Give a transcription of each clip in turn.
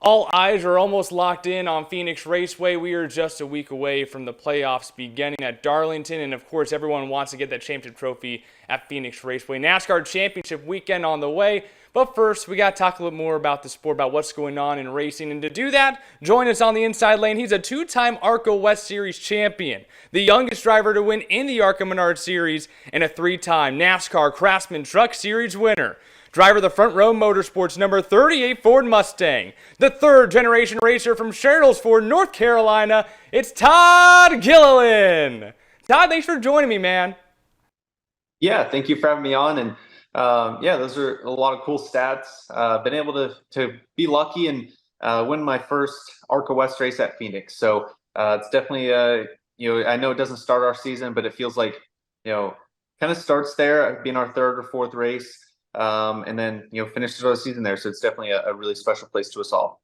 All eyes are almost locked in on Phoenix Raceway. We are just a week away from the playoffs beginning at Darlington, and of course everyone wants to get that championship trophy at Phoenix Raceway. NASCAR Championship weekend on the way, but first we got to talk a little more about the sport, about what's going on in racing, and to do that, join us on the inside lane. He's a two-time ARCA West Series champion, the youngest driver to win in the ARCA Menard Series, and a three-time NASCAR Craftsman Truck Series winner. Driver of the Front Row Motorsports number 38 Ford Mustang, the third generation racer from Sherrilsford, North Carolina, it's Todd Gilliland. Todd, thanks for joining me, man. Yeah, thank you for having me on. And yeah, those are a lot of cool stats. Been able to be lucky and win my first ARCA West race at Phoenix. So it's definitely I know it doesn't start our season, but it feels like kind of starts there, being our third or fourth race. And then finishes our season there, so it's definitely a really special place to us all.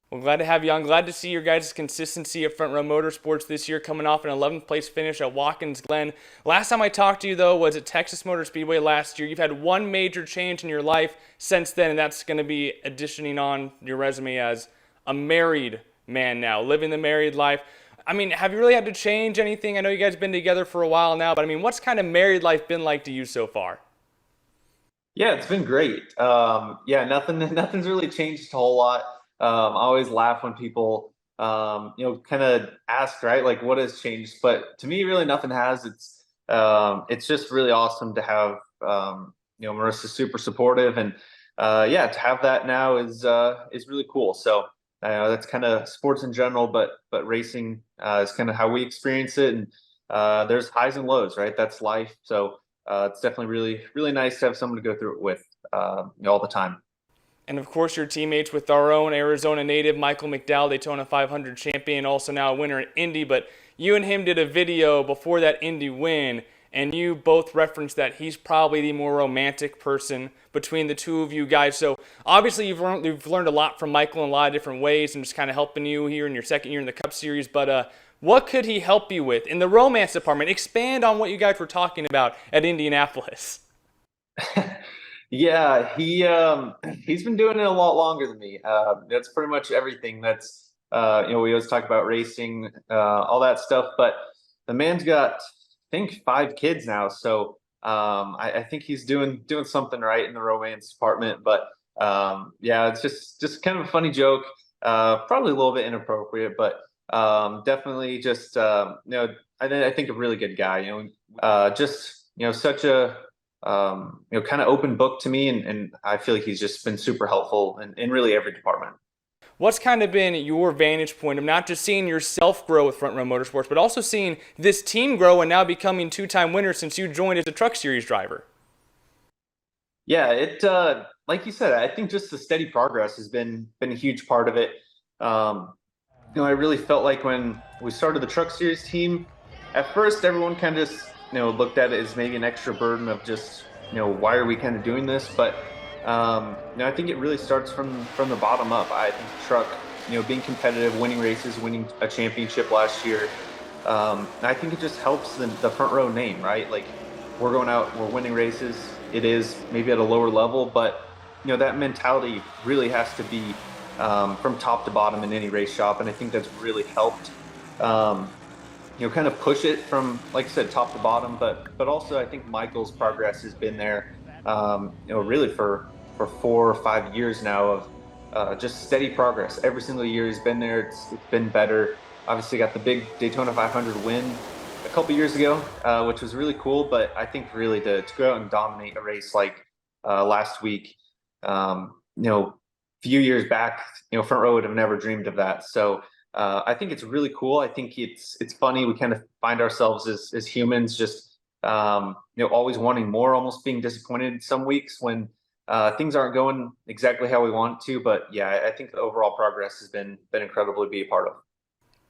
Well, glad to have you on. Glad to see your guys' consistency at Front Row Motorsports this year, coming off an 11th place finish at Watkins Glen. Last time I talked to you, though, was at Texas Motor Speedway last year. You've had one major change in your life since then, and that's going to be additioning on your resume as a married man now, living the married life. I mean, have you really had to change anything? I know you guys have been together for a while now, but I mean, what's kind of married life been like to you so far? Yeah, it's been great. Yeah, nothing's really changed a whole lot. I always laugh when people, kind of ask, right, like what has changed? But to me, really nothing has. It's just really awesome to have, Marissa's super supportive, and yeah, to have that now is really cool. So that's kind of sports in general, but racing is kind of how we experience it, and there's highs and lows, right? That's life. So. It's definitely really nice to have someone to go through it with all the time. And of course, your teammates with our own Arizona native Michael McDowell, Daytona 500 champion, also now a winner in Indy. But you and him did a video before that Indy win, and you both referenced that he's probably the more romantic person between the two of you guys. So obviously, you've learned a lot from Michael in a lot of different ways, and just kind of helping you here in your second year in the Cup Series. But what could he help you with in the romance department? Expand on what you guys were talking about at Indianapolis. Yeah, he's been doing it a lot longer than me. That's pretty much everything. That's we always talk about racing, all that stuff. But the man's got, I think, 5 kids now. So I think he's doing something right in the romance department. But yeah, it's just kind of a funny joke. Probably a little bit inappropriate, but. Definitely just I think a really good guy, just such a kind of open book to me, and I feel like he's just been super helpful in really every department. What's kind of been your vantage point of not just seeing yourself grow with Front Row Motorsports, but also seeing this team grow and now becoming two-time winners since you joined as a Truck Series driver? Yeah, it like you said, I think just the steady progress has been a huge part of it. I really felt like when we started the Truck Series team, at first everyone kind of just, looked at it as maybe an extra burden of just, why are we kind of doing this? But, I think it really starts from the bottom up. I think the truck, being competitive, winning races, winning a championship last year, I think it just helps the Front Row name, right? Like we're going out, we're winning races. It is maybe at a lower level, but, that mentality really has to be from top to bottom in any race shop, and I think that's really helped kind of push it from, like I said, top to bottom, but also I think Michael's progress has been there really for 4 or 5 years now of just steady progress. Every single year he's been there. It's been better. Obviously got the big Daytona 500 win a couple years ago, which was really cool, but I think really to go out and dominate a race like last week, few years back, Front Row would have never dreamed of that. So I think it's really cool. I think it's funny. We kind of find ourselves as humans just always wanting more, almost being disappointed some weeks when things aren't going exactly how we want to. But yeah, I think the overall progress has been incredible to be a part of.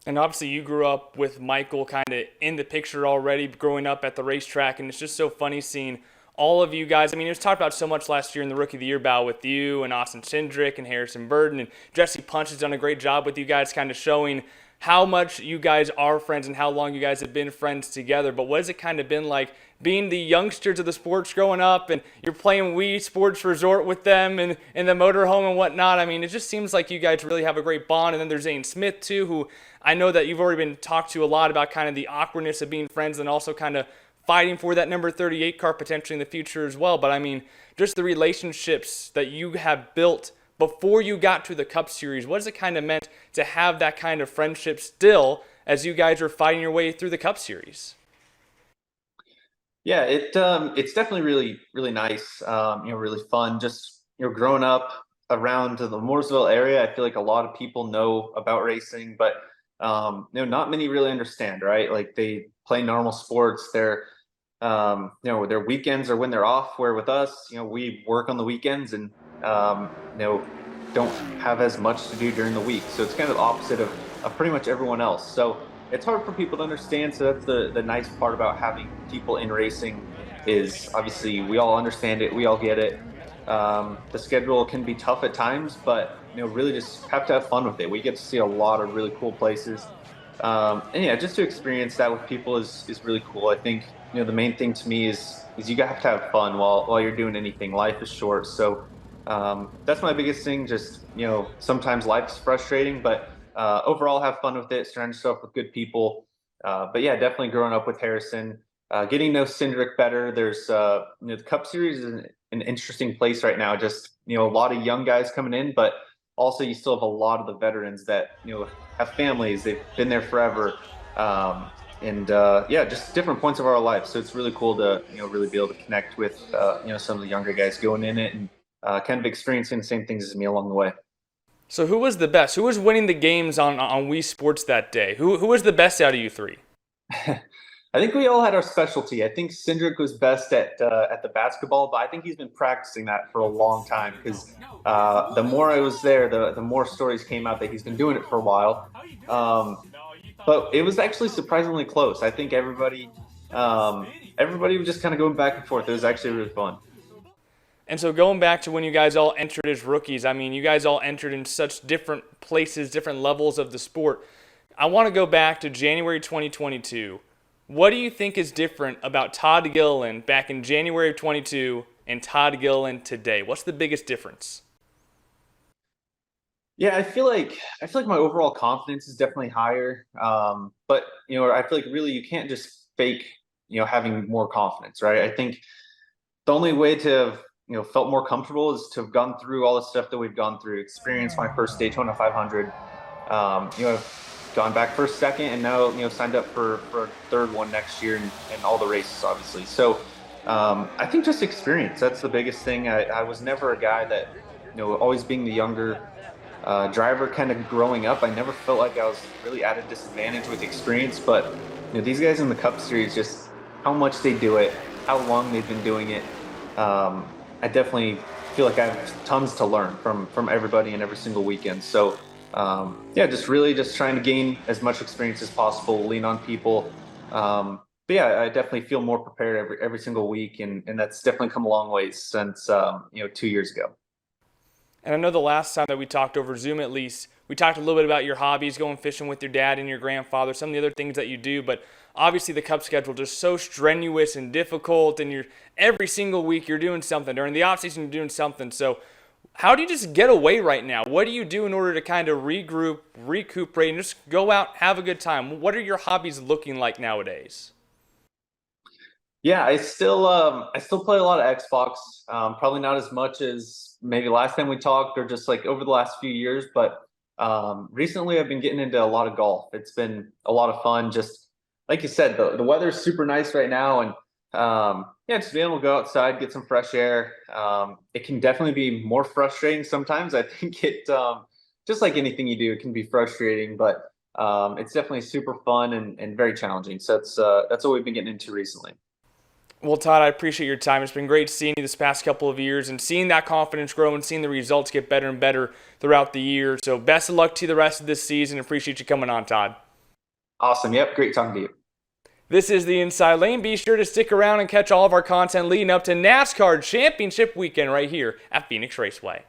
And obviously you grew up with Michael kind of in the picture already, growing up at the racetrack, and it's just so funny seeing all of you guys. I mean, it was talked about so much last year in the Rookie of the Year battle with you and Austin Cindric and Harrison Burden, and Jesse Punch has done a great job with you guys, kind of showing how much you guys are friends and how long you guys have been friends together. But what has it kind of been like being the youngsters of the sports growing up, and you're playing Wii Sports Resort with them and in the motorhome and whatnot? I mean, it just seems like you guys really have a great bond. And then there's Zane Smith too, who I know that you've already been talked to a lot about kind of the awkwardness of being friends and also kind of fighting for that number 38 car potentially in the future as well. But I mean, just the relationships that you have built before you got to the Cup Series, what has it kind of meant to have that kind of friendship still as you guys are fighting your way through the Cup Series? Yeah, it's definitely really nice. Really fun. Just growing up around the Mooresville area, I feel like a lot of people know about racing, but not many really understand, right? Like they play normal sports. Their weekends are when they're off. Where with us, we work on the weekends and don't have as much to do during the week. So it's kind of the opposite of pretty much everyone else. So it's hard for people to understand. So that's the nice part about having people in racing is obviously we all understand it, we all get it. The schedule can be tough at times, but really just have to have fun with it. We get to see a lot of really cool places, and yeah, just to experience that with people is really cool. I think the main thing to me is you have to have fun while you're doing anything. Life is short, so that's my biggest thing. Just sometimes life's frustrating, but overall have fun with it. Surround yourself with good people. But yeah, definitely growing up with Harrison, getting to know Cindric better. There's the Cup Series is an interesting place right now. Just a lot of young guys coming in, but also you still have a lot of the veterans that have families. They've been there forever. And yeah, just different points of our life. So it's really cool to really be able to connect with some of the younger guys going in it and kind of experiencing the same things as me along the way. So who was the best? Who was winning the games on Wii Sports that day? Who was the best out of you three? I think we all had our specialty. I think Cindric was best at the basketball, but I think he's been practicing that for a long time because the more I was there, the more stories came out that he's been doing it for a while. But it was actually surprisingly close. I think everybody was just kind of going back and forth. It was actually really fun. And so going back to when you guys all entered as rookies, I mean, you guys all entered in such different places, different levels of the sport. I want to go back to January 2022. What do you think is different about Todd Gilliland back in January of 22 and Todd Gilliland today? What's the biggest difference? Yeah, I feel like my overall confidence is definitely higher. But I feel like really you can't just fake having more confidence, right? I think the only way to have felt more comfortable is to have gone through all the stuff that we've gone through, experienced my first Daytona 500. I've gone back for a second, and now signed up for a third one next year, and all the races obviously. So I think just experience, that's the biggest thing. I was never a guy that always being the younger driver, kind of growing up, I never felt like I was really at a disadvantage with experience. But these guys in the Cup Series, just how much they do it, how long they've been doing it. I definitely feel like I have tons to learn from everybody and every single weekend. So yeah, just really just trying to gain as much experience as possible, lean on people. But yeah, I definitely feel more prepared every single week, and that's definitely come a long ways since 2 years ago. And I know the last time that we talked over Zoom, at least, we talked a little bit about your hobbies, going fishing with your dad and your grandfather, some of the other things that you do. But obviously the Cup schedule just so strenuous and difficult, and you're every single week you're doing something. During the offseason, you're doing something. So how do you just get away right now? What do you do in order to kind of regroup, recuperate, and just go out, have a good time? What are your hobbies looking like nowadays? Yeah, I still play a lot of Xbox. Probably not as much as maybe last time we talked, or just like over the last few years. But recently, I've been getting into a lot of golf. It's been a lot of fun. Just like you said, the weather's super nice right now, and yeah, just being able to go outside, get some fresh air. It can definitely be more frustrating sometimes. I think just like anything you do, it can be frustrating, but it's definitely super fun and very challenging. So that's what we've been getting into recently. Well, Todd, I appreciate your time. It's been great seeing you this past couple of years and seeing that confidence grow and seeing the results get better and better throughout the year. So best of luck to you the rest of this season. Appreciate you coming on, Todd. Awesome. Yep. Great talking to you. This is the Inside Lane. Be sure to stick around and catch all of our content leading up to NASCAR Championship Weekend right here at Phoenix Raceway.